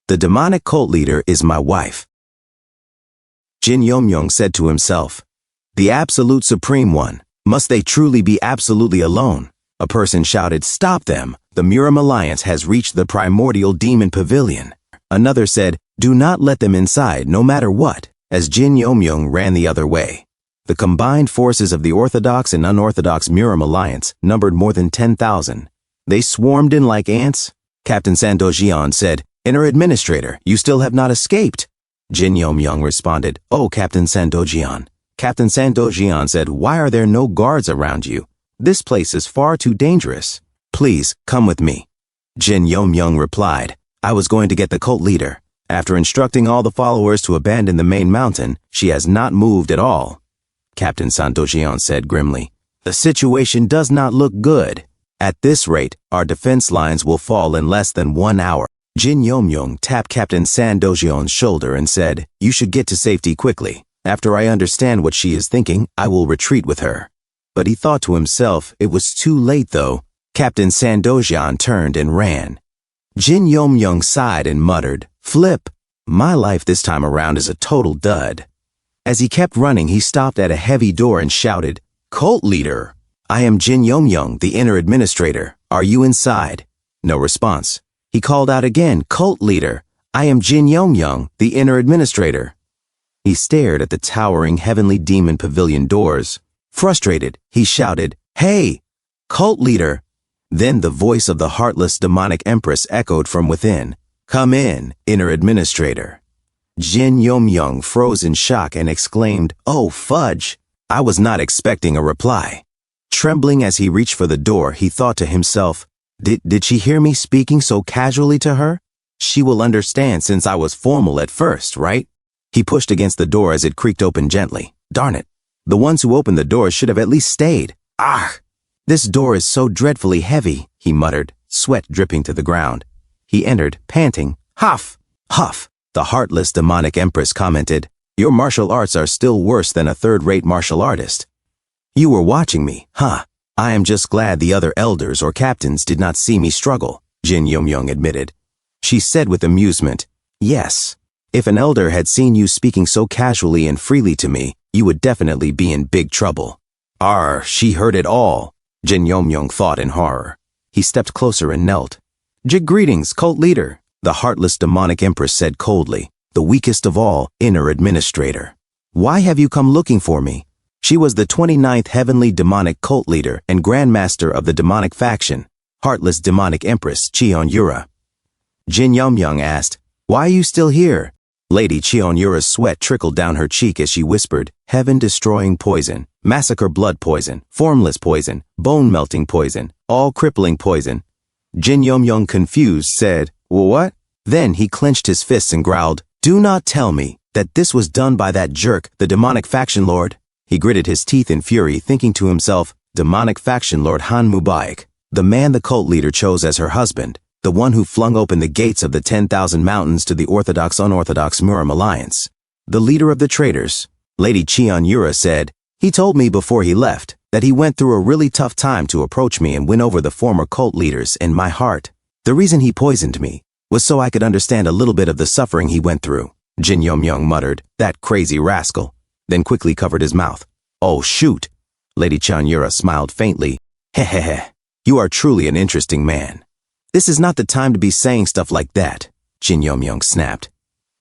The demonic cult leader is my wife. Jin Yomyong said to himself, the absolute supreme one. Must they truly be absolutely alone? A person shouted, stop them. The Murim Alliance has reached the primordial demon pavilion. Another said, do not let them inside no matter what, as Jin Yomyong ran the other way. The combined forces of the Orthodox and unorthodox Murim Alliance numbered more than 10,000. They swarmed in like ants. Captain Sandojian said, Inner Administrator, you still have not escaped. Jin Yomyong responded, oh, Captain Sandojian. Captain Sandojian said, why are there no guards around you? This place is far too dangerous. Please, come with me. Jin Yomyong replied, I was going to get the cult leader. After instructing all the followers to abandon the main mountain, she has not moved at all. Captain Sandojian said grimly, the situation does not look good. At this rate, our defense lines will fall in less than 1 hour. Jin Yomyong tapped Captain Sandojian's shoulder and said, you should get to safety quickly. After I understand what she is thinking, I will retreat with her. But he thought to himself, it was too late though. Captain Sandojian turned and ran. Jin Yomyong sighed and muttered, flip. My life this time around is a total dud. As he kept running, he stopped at a heavy door and shouted, cult leader. I am Jin Yomyong, the inner administrator. Are you inside? No response. He called out again, cult leader. I am Jin Yomyong, the inner administrator. He stared at the towering heavenly demon pavilion doors. Frustrated, he shouted, hey, cult leader. Then the voice of the heartless demonic empress echoed from within. Come in, inner administrator. Jin Yomyong froze in shock and exclaimed, oh fudge. I was not expecting a reply. Trembling as he reached for the door, he thought to himself, did she hear me speaking so casually to her? She will understand since I was formal at first, right? He pushed against the door as it creaked open gently. Darn it. The ones who opened the door should have at least stayed. Ah! This door is so dreadfully heavy, he muttered, sweat dripping to the ground. He entered, panting. Huff! Huff! The heartless demonic empress commented, your martial arts are still worse than a third-rate martial artist. You were watching me, huh? I am just glad the other elders or captains did not see me struggle, Jin Yomyong admitted. She said with amusement, yes. If an elder had seen you speaking so casually and freely to me, you would definitely be in big trouble. She heard it all, Jin Yomyong thought in horror. He stepped closer and knelt. Greetings, cult leader, the heartless demonic empress said coldly, the weakest of all, inner administrator. Why have you come looking for me? She was the 29th heavenly demonic cult leader and grandmaster of the demonic faction, heartless demonic empress Cheon Yura. Jin Yomyong asked, why are you still here? Lady Cheon Yura's sweat trickled down her cheek as she whispered, heaven-destroying poison, massacre blood poison, formless poison, bone-melting poison, all-crippling poison. Jin Yomyong, confused, said, what? Then he clenched his fists and growled, do not tell me that this was done by that jerk, the demonic faction lord. He gritted his teeth in fury, thinking to himself, demonic faction lord Han Mubarak, the man the cult leader chose as her husband, the one who flung open the gates of the 10,000 mountains to the orthodox-unorthodox Murim Alliance. The leader of the traitors, Lady Cheon Yura said, he told me before he left that he went through a really tough time to approach me and win over the former cult leaders in my heart. The reason he poisoned me was so I could understand a little bit of the suffering he went through. Jin Yomyong muttered, that crazy rascal, then quickly covered his mouth. Oh, shoot. Lady Cheon Yura smiled faintly. Hehehe, you are truly an interesting man. This is not the time to be saying stuff like that, Jin Yomyong snapped.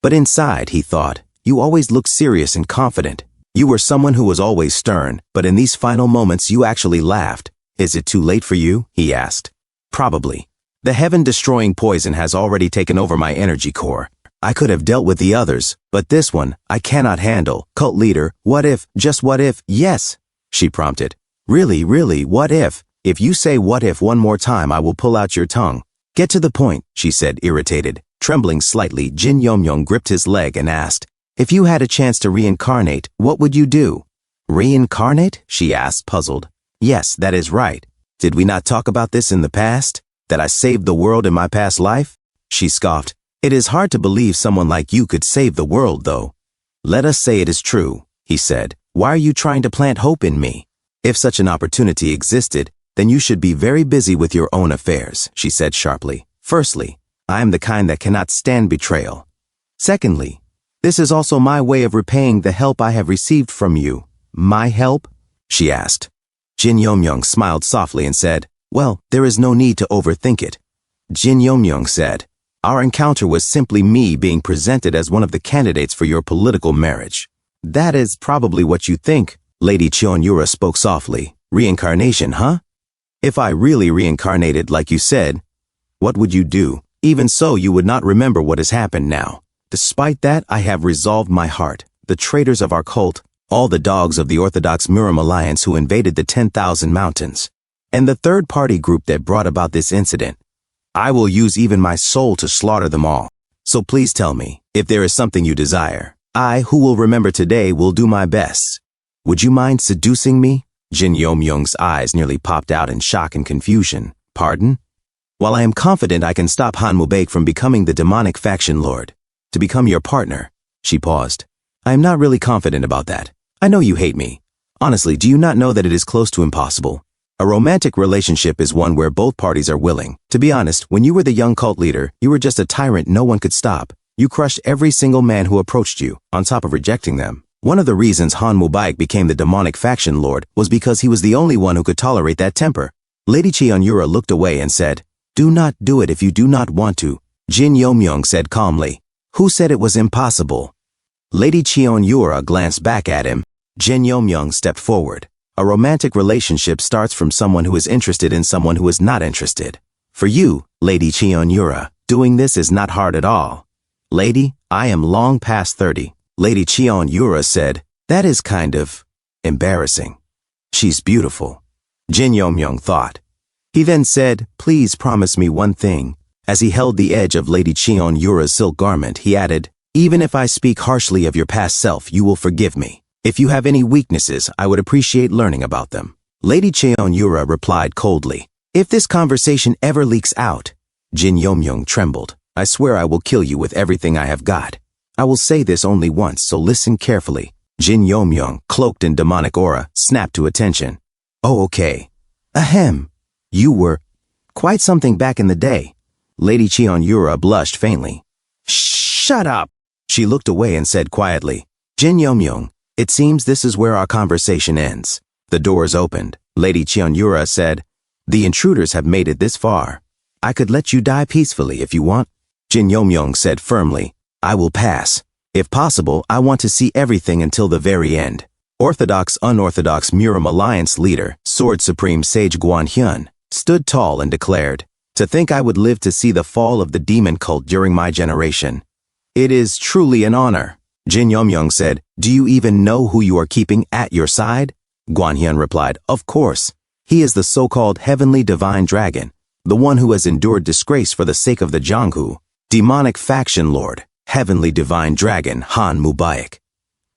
But inside, he thought, you always look serious and confident. You were someone who was always stern, but in these final moments you actually laughed. Is it too late for you? He asked. Probably. The heaven-destroying poison has already taken over my energy core. I could have dealt with the others, but this one, I cannot handle. Cult leader, what if, just what if, yes, she prompted. Really, what if? If you say what if one more time, I will pull out your tongue. Get to the point, she said, irritated. Trembling slightly, Jin Yomyong gripped his leg and asked, if you had a chance to reincarnate, what would you do? Reincarnate? She asked, puzzled. Yes, that is right. Did we not talk about this in the past? That I saved the world in my past life? She scoffed. It is hard to believe someone like you could save the world, though. Let us say it is true, he said. Why are you trying to plant hope in me? If such an opportunity existed, then you should be very busy with your own affairs, she said sharply. Firstly, I am the kind that cannot stand betrayal. Secondly, this is also my way of repaying the help I have received from you. My help? She asked. Jin Yomyong smiled softly and said, well, there is no need to overthink it. Jin Yomyong said, our encounter was simply me being presented as one of the candidates for your political marriage. That is probably what you think. Lady Cheonyura spoke softly. Reincarnation, huh? If I really reincarnated like you said, what would you do? Even so, you would not remember what has happened now. Despite that, I have resolved my heart. The traitors of our cult, all the dogs of the Orthodox Murim Alliance who invaded the 10,000 mountains, and the third-party group that brought about this incident, I will use even my soul to slaughter them all. So please tell me, if there is something you desire, I, who will remember today, will do my best. Would you mind seducing me? Jin Yomyong's eyes nearly popped out in shock and confusion. Pardon? While I am confident I can stop Han Mubaek from becoming the demonic faction lord, to become your partner, she paused. I am not really confident about that. I know you hate me. Honestly, do you not know that it is close to impossible? A romantic relationship is one where both parties are willing. To be honest, when you were the young cult leader, you were just a tyrant no one could stop. You crushed every single man who approached you, on top of rejecting them. One of the reasons Han Mubaek became the demonic faction lord was because he was the only one who could tolerate that temper. Lady Cheonyura looked away and said, do not do it if you do not want to. Jin Yomyong said calmly, who said it was impossible? Lady Cheonyura glanced back at him. Jin Yomyong stepped forward. A romantic relationship starts from someone who is interested in someone who is not interested. For you, Lady Cheonyura, doing this is not hard at all. Lady, I am long past 30. Lady Cheonyura said, that is kind of embarrassing. She's beautiful. Jin Yomyong thought. He then said, please promise me one thing. As he held the edge of Lady Cheonyura's silk garment, he added, even if I speak harshly of your past self, you will forgive me. If you have any weaknesses, I would appreciate learning about them. Lady Cheonyura replied coldly, if this conversation ever leaks out, Jin Yomyong trembled. I swear I will kill you with everything I have got. I will say this only once, so listen carefully. Jin Yomyong, cloaked in demonic aura, snapped to attention. Oh, okay. Ahem. You were quite something back in the day. Lady Cheonyura blushed faintly. Shut up! She looked away and said quietly, Jin Yomyong, it seems this is where our conversation ends. The doors opened. Lady Cheonyura said, the intruders have made it this far. I could let you die peacefully if you want. Jin Yomyong said firmly, I will pass. If possible, I want to see everything until the very end. Unorthodox Murim Alliance leader, Sword Supreme Sage Guanhyun, stood tall and declared, to think I would live to see the fall of the demon cult during my generation. It is truly an honor. Jin Yomyong said, do you even know who you are keeping at your side? Guanhyun replied, of course. He is the so-called heavenly divine dragon, the one who has endured disgrace for the sake of the Jianghu, demonic faction lord, heavenly divine dragon Han Mubaek.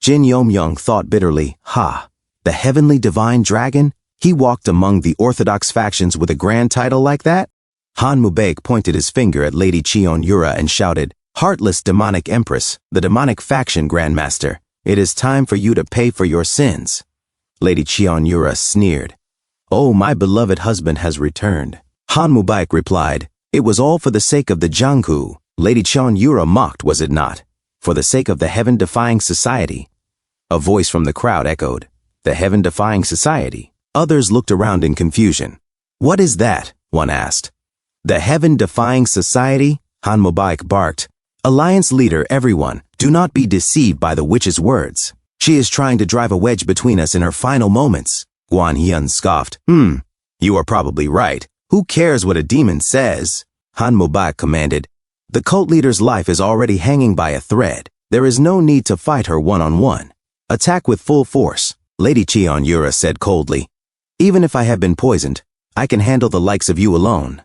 Jin Yomyong thought bitterly, the heavenly divine dragon? He walked among the orthodox factions with a grand title like that? Han Mubaek pointed his finger at Lady Cheonyura and shouted, heartless demonic empress, the demonic faction grandmaster, it is time for you to pay for your sins. Lady Cheonyura sneered. Oh, my beloved husband has returned. Han Mubaek replied, it was all for the sake of the Jianghu. Lady Cheonyura mocked, was it not? For the sake of the heaven-defying society. A voice from the crowd echoed, the heaven-defying society. Others looked around in confusion. What is that? One asked. The heaven-defying society? Han Mubaek barked. Alliance leader, everyone, do not be deceived by the witch's words. She is trying to drive a wedge between us in her final moments. Guanhyun scoffed. You are probably right. Who cares what a demon says? Han Mubaek commanded. The cult leader's life is already hanging by a thread. There is no need to fight her one-on-one. Attack with full force, Lady Cheonyura said coldly. Even if I have been poisoned, I can handle the likes of you alone.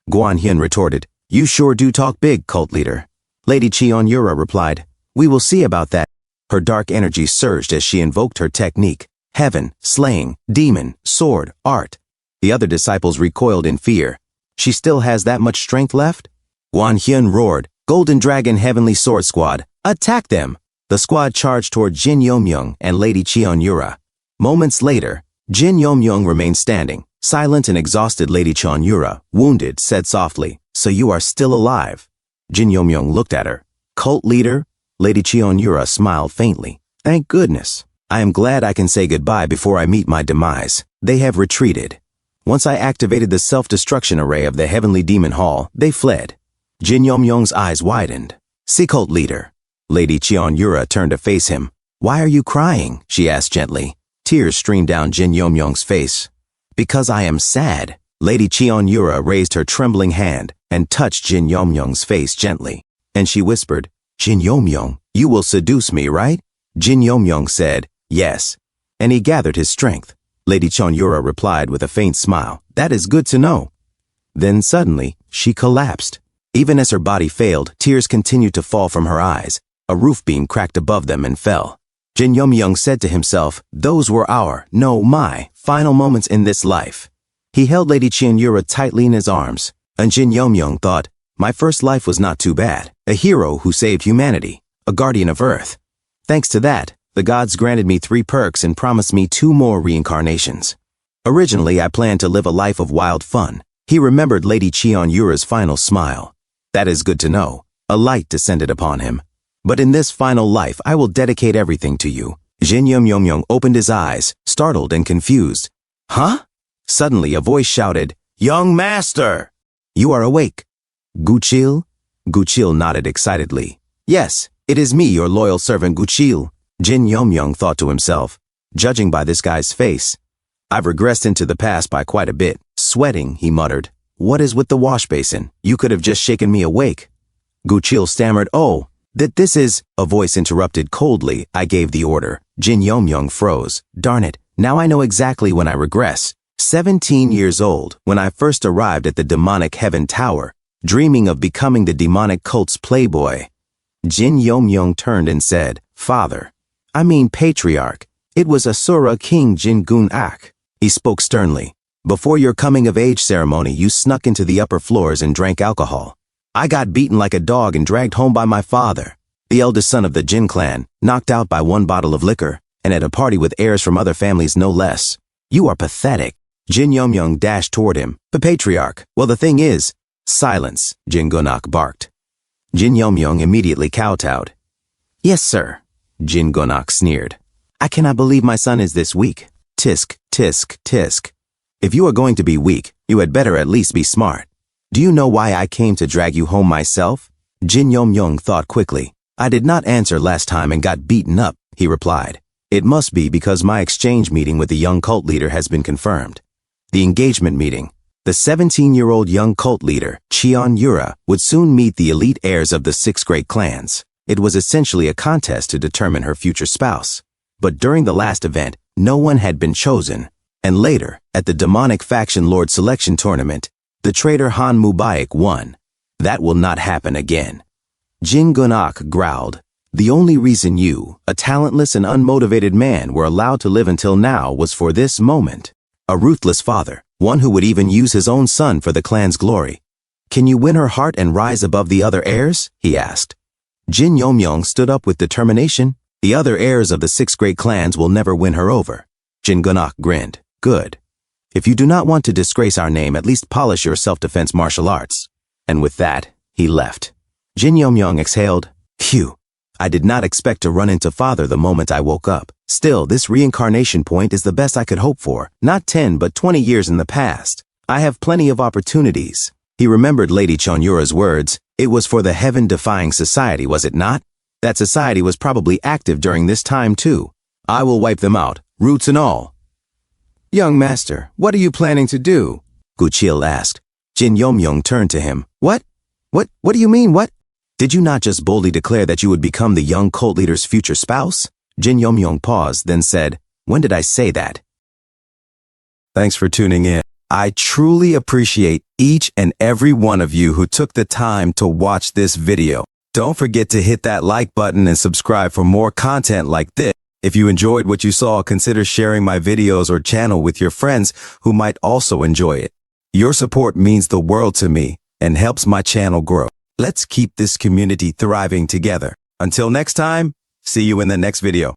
Guanhyun retorted, you sure do talk big, cult leader. Lady Cheonyura replied, we will see about that. Her dark energy surged as she invoked her technique, heaven, slaying, demon, sword, art. The other disciples recoiled in fear. She still has that much strength left? Guanhyun roared, Golden Dragon Heavenly Sword Squad, attack them! The squad charged toward Jin Yomyong and Lady Cheonyura. Moments later, Jin Yomyong remained standing. Silent and exhausted Lady Cheonyura, wounded, said softly, so you are still alive. Jin Yomyong looked at her. Cult leader? Lady Cheonyura smiled faintly. Thank goodness. I am glad I can say goodbye before I meet my demise. They have retreated. Once I activated the self-destruction array of the Heavenly Demon Hall, they fled. Jin Yomyong's eyes widened. See, cult leader. Lady Cheonyura turned to face him. Why are you crying? She asked gently. Tears streamed down Jin Yomyong's face. Because I am sad. Lady Cheonyura raised her trembling hand and touched Jin Yomyong's face gently. And she whispered, Jin Yomyong, you will seduce me, right? Jin Yomyong said, yes. And he gathered his strength. Lady Cheonyura replied with a faint smile. That is good to know. Then suddenly, she collapsed. Even as her body failed, tears continued to fall from her eyes. A roof beam cracked above them and fell. Jin Yomyong said to himself, those were my final moments in this life. He held Lady Cheonyura tightly in his arms, and Jin Yomyong thought, my first life was not too bad. A hero who saved humanity, a guardian of Earth. Thanks to that, the gods granted me 3 perks and promised me 2 more reincarnations. Originally, I planned to live a life of wild fun. He remembered Lady Cheonyura's final smile. That is good to know. A light descended upon him. But in this final life, I will dedicate everything to you. Jin Yomyong opened his eyes, startled and confused. Huh? Suddenly, a voice shouted, Young master! You are awake. Guchil? Guchil nodded excitedly. Yes, it is me, your loyal servant Guchil. Jin Yomyong thought to himself, judging by this guy's face. I've regressed into the past by quite a bit. Sweating, he muttered. What is with the wash basin? You could have just shaken me awake. Guchil stammered, oh, this is... A voice interrupted coldly. I gave the order. Jin Yomyong froze. Darn it, now I know exactly when I regress. 17 years old, when I first arrived at the demonic heaven tower, dreaming of becoming the demonic cult's playboy. Jin Yomyong turned and said, Father, I mean patriarch, it was Asura King Jin Gun-ak. He spoke sternly. Before your coming-of-age ceremony, you snuck into the upper floors and drank alcohol. I got beaten like a dog and dragged home by my father, the eldest son of the Jin clan, knocked out by 1 bottle of liquor, and at a party with heirs from other families no less. You are pathetic. Jin Yomyong dashed toward him. But patriarch, well the thing is... Silence, Jin Gun-ak barked. Jin Yomyong immediately kowtowed. Yes, sir, Jin Gun-ak sneered. I cannot believe my son is this weak. Tisk, tisk, tisk. If you are going to be weak, you had better at least be smart. Do you know why I came to drag you home myself? Jin Yomyong thought quickly. I did not answer last time and got beaten up, he replied. It must be because my exchange meeting with the young cult leader has been confirmed. The engagement meeting. The 17-year-old young cult leader, Cheonyura, would soon meet the elite heirs of the 6 great clans. It was essentially a contest to determine her future spouse. But during the last event, no one had been chosen. And later, at the demonic faction lord selection tournament, the traitor Han Mubarak won. That will not happen again. Jin Gun-ak growled. The only reason you, a talentless and unmotivated man, were allowed to live until now was for this moment. A ruthless father, one who would even use his own son for the clan's glory. Can you win her heart and rise above the other heirs? He asked. Jin Yomyong stood up with determination. The other heirs of the 6 great clans will never win her over. Jin Gun-ak grinned. Good. If you do not want to disgrace our name, at least polish your self-defense martial arts. And with that, he left. Jin Yomyong exhaled. Phew. I did not expect to run into father the moment I woke up. Still, this reincarnation point is the best I could hope for. Not 10, but 20 years in the past. I have plenty of opportunities. He remembered Lady Cheonyura's words. It was for the heaven-defying society, was it not? That society was probably active during this time, too. I will wipe them out, roots and all. Young master, what are you planning to do? Guchil asked. Jin Yomyong turned to him. What do you mean, what? Did you not just boldly declare that you would become the young cult leader's future spouse? Jin Yomyong paused, then said, When did I say that? Thanks for tuning in. I truly appreciate each and every one of you who took the time to watch this video. Don't forget to hit that like button and subscribe for more content like this. If you enjoyed what you saw, consider sharing my videos or channel with your friends who might also enjoy it. Your support means the world to me and helps my channel grow. Let's keep this community thriving together. Until next time, see you in the next video.